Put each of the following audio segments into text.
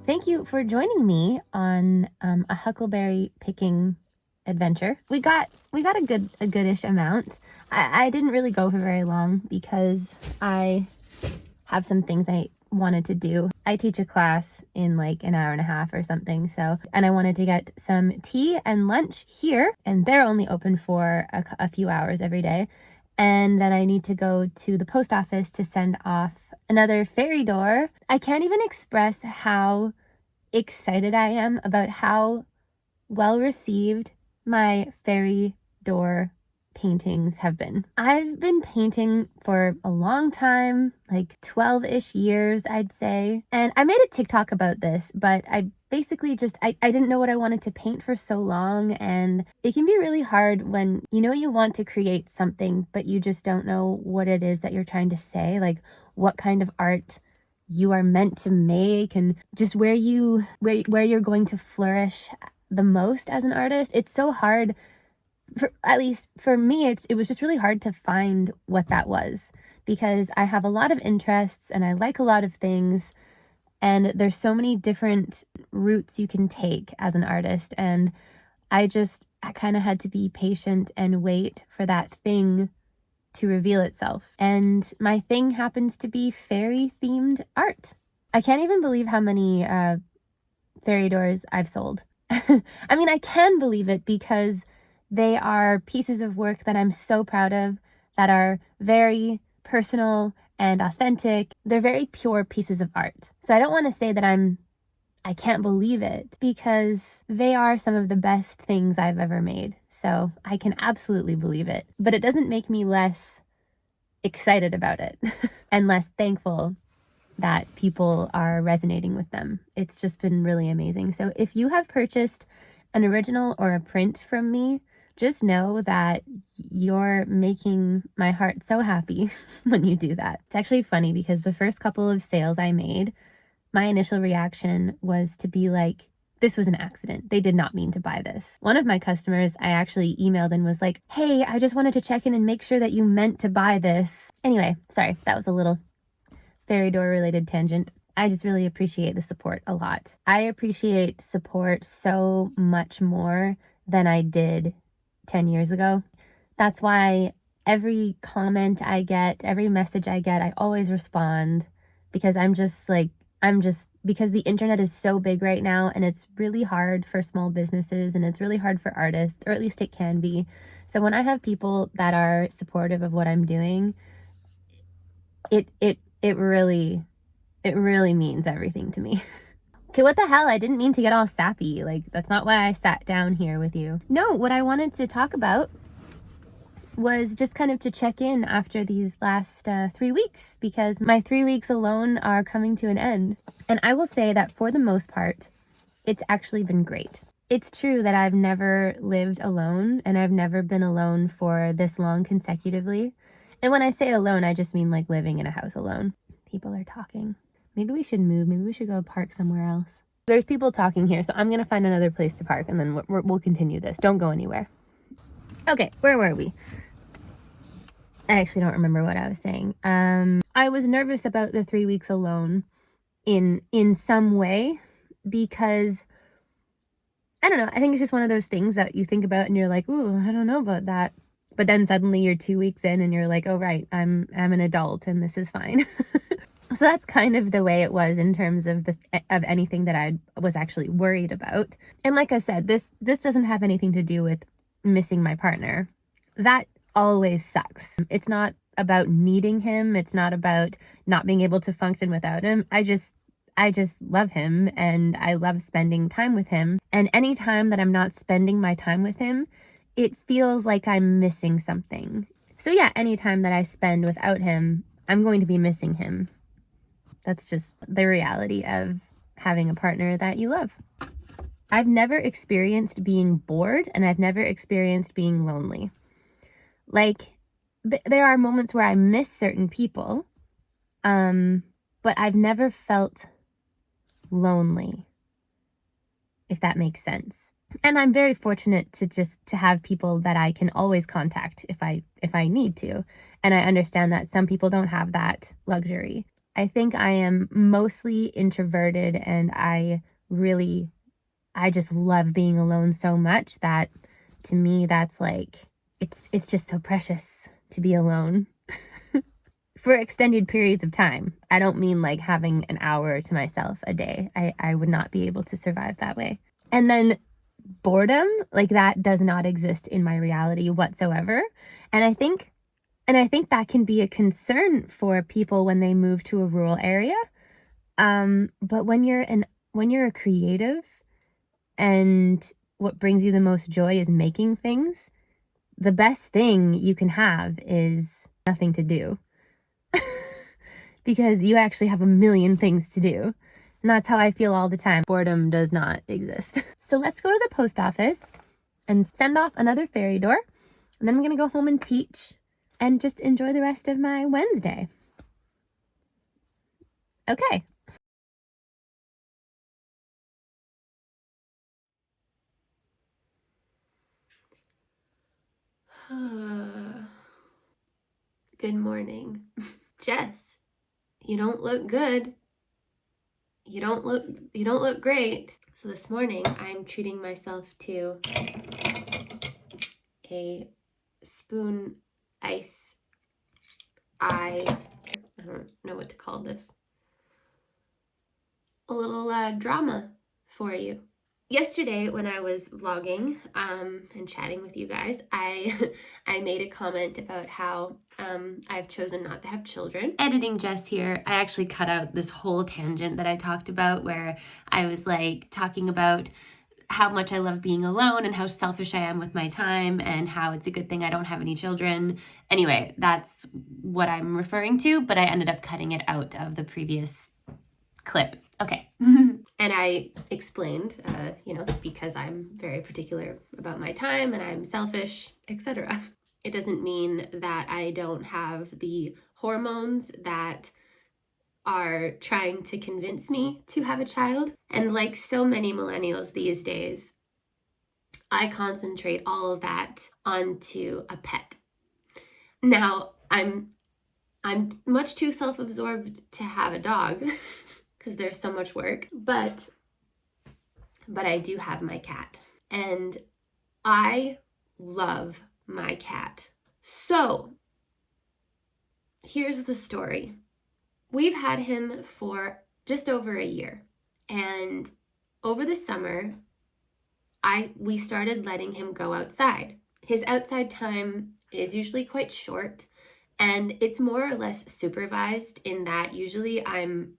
Thank you for joining me on a huckleberry picking adventure. We got a goodish amount. I didn't really go for very long because I have some things I wanted to do. I teach a class in like an hour and a half or something, and I wanted to get some tea and lunch here, and they're only open for a few hours every day. And then I need to go to the post office to send off another fairy door. I can't even express how excited I am about how well received my fairy door paintings have been. I've been painting for a long time, like 12-ish years, I'd say. And I made a TikTok about this, but I basically I didn't know what I wanted to paint for so long. And it can be really hard when you know you want to create something, but you just don't know what it is that you're trying to say, like what kind of art you are meant to make and just where you're going to flourish the most as an artist. It's so hard, at least for me, it was just really hard to find what that was, because I have a lot of interests and I like a lot of things, and there's so many different routes you can take as an artist, and I kind of had to be patient and wait for that thing to reveal itself. And my thing happens to be fairy themed art. I can't even believe how many fairy doors I've sold. I mean, I can believe it because they are pieces of work that I'm so proud of, that are very personal and authentic. They're very pure pieces of art. So I don't want to say that I can't believe it, because they are some of the best things I've ever made. So I can absolutely believe it, but it doesn't make me less excited about it and less thankful that people are resonating with them. It's just been really amazing. So if you have purchased an original or a print from me, just know that you're making my heart so happy when you do that. It's actually funny because the first couple of sales I made, my initial reaction was to be like, this was an accident. They did not mean to buy this. One of my customers, I actually emailed and was like, hey, I just wanted to check in and make sure that you meant to buy this. Anyway, sorry, that was a little fairy door related tangent. I just really appreciate the support a lot. I appreciate support so much more than I did 10 years ago. That's why every comment I get, every message I get, I always respond, because because the internet is so big right now, and it's really hard for small businesses and it's really hard for artists, or at least it can be. So when I have people that are supportive of what I'm doing, it really means everything to me. Okay, what the hell? I didn't mean to get all sappy. Like, that's not why I sat down here with you. No, what I wanted to talk about was just kind of to check in after these last 3 weeks, because my 3 weeks alone are coming to an end. And I will say that for the most part, it's actually been great. It's true that I've never lived alone, and I've never been alone for this long consecutively. And when I say alone, I just mean like living in a house alone. People are talking. Maybe we should move. Maybe we should go park somewhere else. There's people talking here, so I'm going to find another place to park, and then we'll continue this. Don't go anywhere. Okay, where were we? I actually don't remember what I was saying. I was nervous about the 3 weeks alone in some way, because I don't know. I think it's just one of those things that you think about and you're like, ooh, I don't know about that. But then suddenly you're 2 weeks in and you're like, oh, right, I'm an adult and this is fine. So that's kind of the way it was in terms of anything that I was actually worried about. And like I said, this doesn't have anything to do with missing my partner. That always sucks. It's not about needing him. It's not about not being able to function without him. I just love him, and I love spending time with him. And any time that I'm not spending my time with him, it feels like I'm missing something. So yeah, any time that I spend without him, I'm going to be missing him. That's just the reality of having a partner that you love. I've never experienced being bored, and I've never experienced being lonely. Like, there are moments where I miss certain people, but I've never felt lonely, if that makes sense. And I'm very fortunate to have people that I can always contact if I need to. And I understand that some people don't have that luxury. I think I am mostly introverted, and I just love being alone so much that to me that's like it's just so precious to be alone for extended periods of time. I don't mean like having an hour to myself a day. I would not be able to survive that way. And then boredom, like that does not exist in my reality whatsoever. And I think that can be a concern for people when they move to a rural area. But when you're a creative and what brings you the most joy is making things, the best thing you can have is nothing to do. Because you actually have a million things to do. And that's how I feel all the time. Boredom does not exist. So let's go to the post office and send off another fairy door. And then I'm going to go home and teach and just enjoy the rest of my Wednesday. Okay. Good morning. Jess, you don't look good. You don't look great. So this morning I'm treating myself to a spoon I don't know what to call this. A little drama for you. Yesterday when I was vlogging and chatting with you guys, I made a comment about how I've chosen not to have children. Editing Jess here, I actually cut out this whole tangent that I talked about where I was like talking about how much I love being alone and how selfish I am with my time and how it's a good thing I don't have any children. Anyway, that's what I'm referring to, but I ended up cutting it out of the previous clip. Okay. And I explained, because I'm very particular about my time and I'm selfish, etc. It doesn't mean that I don't have the hormones that are trying to convince me to have a child. And like so many millennials these days, I concentrate all of that onto a pet. Now, I'm much too self-absorbed to have a dog because there's so much work, but I do have my cat, and I love my cat. So here's the story. We've had him for just over a year, and over the summer, we started letting him go outside. His outside time is usually quite short, and it's more or less supervised in that usually I'm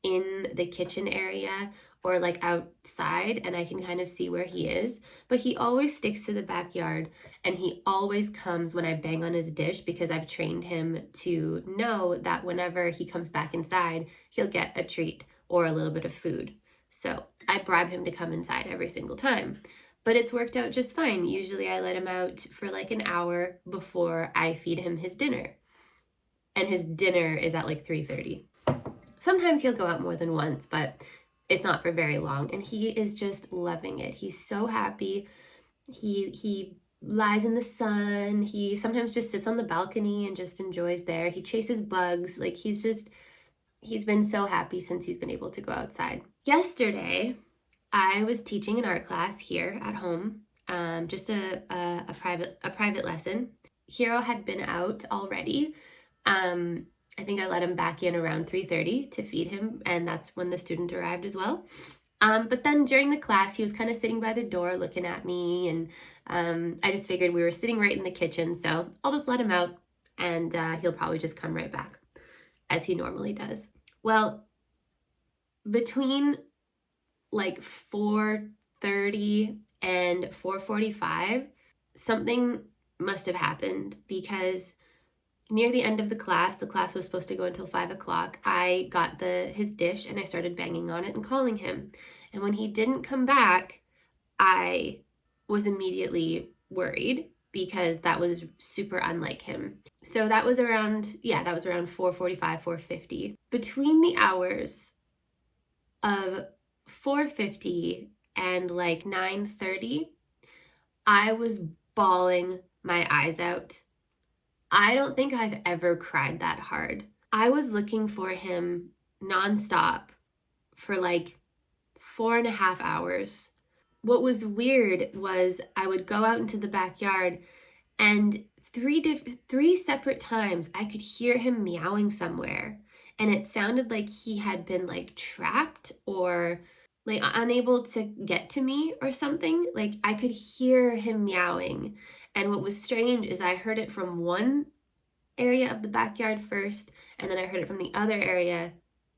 in the kitchen area or like outside and I can kind of see where he is, but he always sticks to the backyard, and he always comes when I bang on his dish because I've trained him to know that whenever he comes back inside, he'll get a treat or a little bit of food. So I bribe him to come inside every single time. But it's worked out just fine. Usually I let him out for like an hour before I feed him his dinner. And his dinner is at like 3:30. Sometimes he'll go out more than once, but it's not for very long. And he is just loving it. He's so happy. He lies in the sun. He sometimes just sits on the balcony and just enjoys there. He chases bugs. Like he's been so happy since he's been able to go outside. Yesterday, I was teaching an art class here at home, just a private lesson. Hero had been out already. I think I let him back in around 3:30 to feed him, and that's when the student arrived as well. But then during the class, he was kind of sitting by the door looking at me, and I just figured we were sitting right in the kitchen, so I'll just let him out, and he'll probably just come right back, as he normally does. Well, between like 4:30 and 4:45, something must have happened because near the end of the class was supposed to go until 5 o'clock, I got his dish and I started banging on it and calling him. And when he didn't come back, I was immediately worried because that was super unlike him. So that was around 4:45, 4:50. Between the hours of 4:50 and like 9:30, I was bawling my eyes out. I don't think I've ever cried that hard. I was looking for him nonstop for like 4.5 hours. What was weird was I would go out into the backyard, and three separate times I could hear him meowing somewhere, and it sounded like he had been like trapped or like unable to get to me or something. Like I could hear him meowing. And what was strange is I heard it from one area of the backyard first, and then I heard it from the other area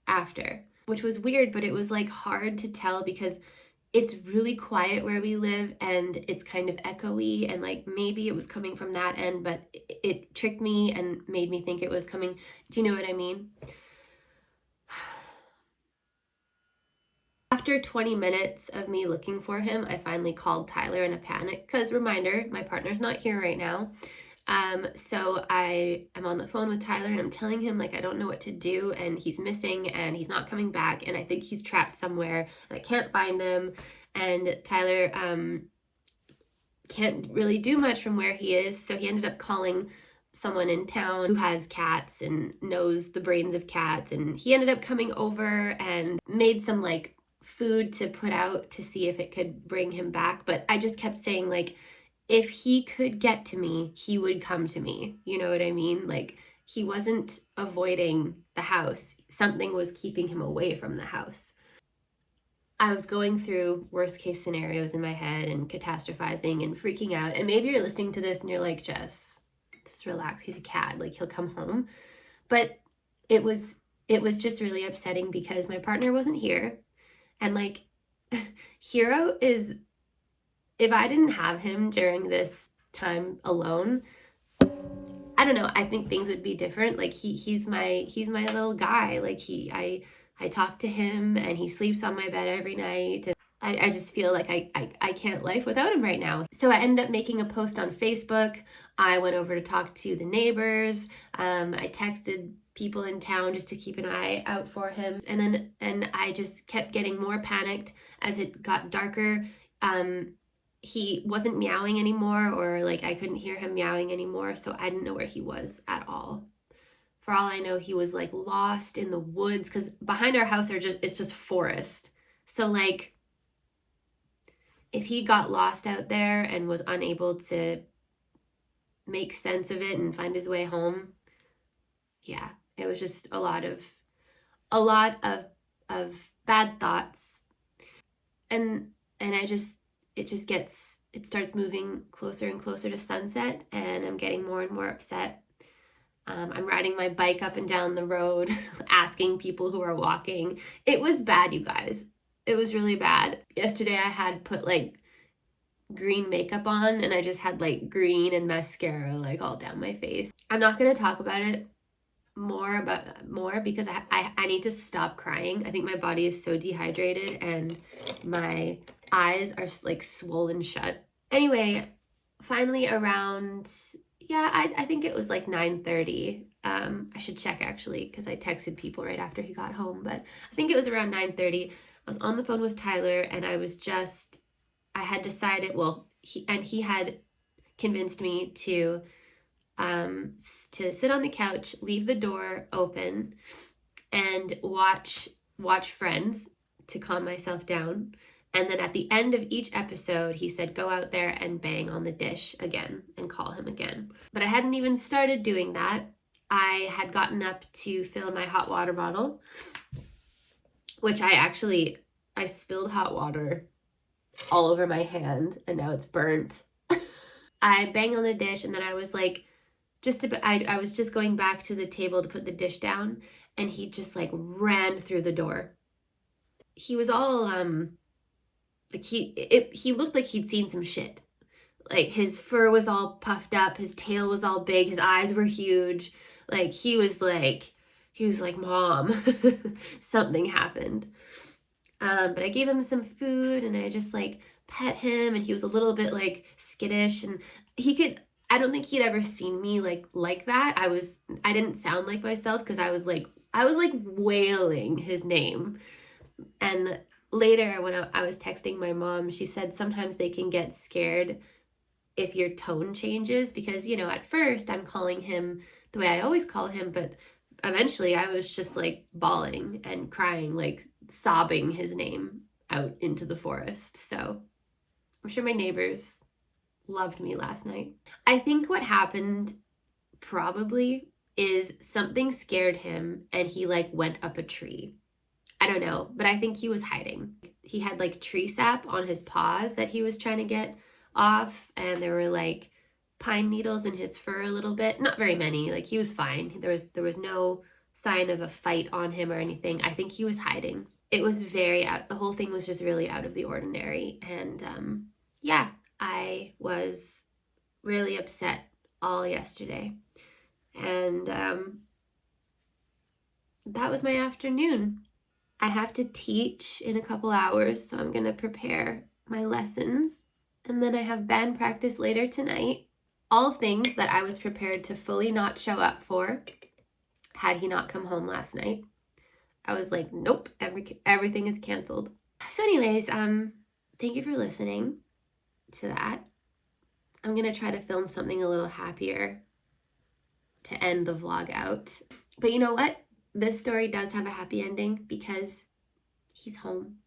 after, which was weird, but it was like hard to tell because it's really quiet where we live and it's kind of echoey, and like maybe it was coming from that end, but it tricked me and made me think it was coming. Do you know what I mean? After 20 minutes of me looking for him, I finally called Tyler in a panic because, reminder, my partner's not here right now. So I am on the phone with Tyler and I'm telling him like I don't know what to do, and he's missing and he's not coming back, and I think he's trapped somewhere and I can't find him. And Tyler can't really do much from where he is, so he ended up calling someone in town who has cats and knows the brains of cats, and he ended up coming over and made some like food to put out to see if it could bring him back. But I just kept saying like, if he could get to me, he would come to me. You know what I mean? Like he wasn't avoiding the house. Something was keeping him away from the house. I was going through worst case scenarios in my head and catastrophizing and freaking out. And maybe you're listening to this and you're like, Jess, just relax. He's a cat. Like he'll come home. But it was just really upsetting because my partner wasn't here. And like Hero is, if I didn't have him during this time alone, I don't know, I think things would be different. Like he's my little guy. Like I talk to him and he sleeps on my bed every night. And I just feel like I can't life without him right now. So I ended up making a post on Facebook. I went over to talk to the neighbors. I texted people in town just to keep an eye out for him. And I just kept getting more panicked as it got darker. He wasn't meowing anymore, or like I couldn't hear him meowing anymore, so I didn't know where he was at all. For all I know, he was like lost in the woods, because behind our house it's just forest. So like if he got lost out there and was unable to make sense of it and find his way home, yeah, it was just a lot of bad thoughts. And it starts moving closer and closer to sunset, and I'm getting more and more upset. I'm riding my bike up and down the road, asking people who are walking. It was bad, you guys. It was really bad. Yesterday I had put like green makeup on, and I just had like green and mascara like all down my face. I'm not going to talk about it more because I need to stop crying. I think my body is so dehydrated and my eyes are like swollen shut. Anyway, finally around, I think it was like 9:30. I should check actually because I texted people right after he got home, but I think it was around 9:30. I was on the phone with Tyler and I had decided, he had convinced me to sit on the couch, leave the door open, and watch Friends to calm myself down. And then at the end of each episode, he said, go out there and bang on the dish again and call him again. But I hadn't even started doing that. I had gotten up to fill my hot water bottle, which I spilled hot water all over my hand and now it's burnt. I banged on the dish, and then I was like, I was just going back to the table to put the dish down, and he just like ran through the door. He was all like he looked like he'd seen some shit. Like his fur was all puffed up, his tail was all big, his eyes were huge. Like he was like, Mom, something happened. But I gave him some food and I just like pet him, and he was a little bit like skittish, and I don't think he'd ever seen me like that. I didn't sound like myself because I was like wailing his name. And later when I was texting my mom, she said sometimes they can get scared if your tone changes, because, at first I'm calling him the way I always call him, but eventually I was just like bawling and crying, like sobbing his name out into the forest. So I'm sure my neighbors loved me last night. I think what happened probably is something scared him and he like went up a tree. I don't know, but I think he was hiding. He had like tree sap on his paws that he was trying to get off, and there were like pine needles in his fur a little bit. Not very many. Like he was fine. There was no sign of a fight on him or anything. I think he was hiding. It was the whole thing was just really out of the ordinary. And yeah, I was really upset all yesterday. And that was my afternoon. I have to teach in a couple hours, so I'm going to prepare my lessons. And then I have band practice later tonight. All things that I was prepared to fully not show up for had he not come home last night. I was like, nope, everything is canceled. So anyways, thank you for listening to that. I'm going to try to film something a little happier to end the vlog out. But you know what? This story does have a happy ending because he's home.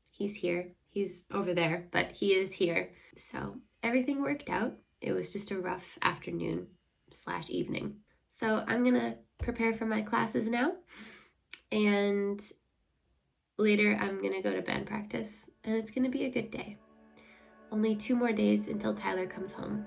He's here. He's over there, but he is here. So everything worked out. It was just a rough afternoon/evening. So I'm going to prepare for my classes now. And later I'm going to go to band practice. And it's going to be a good day. Only 2 more days until Tyler comes home.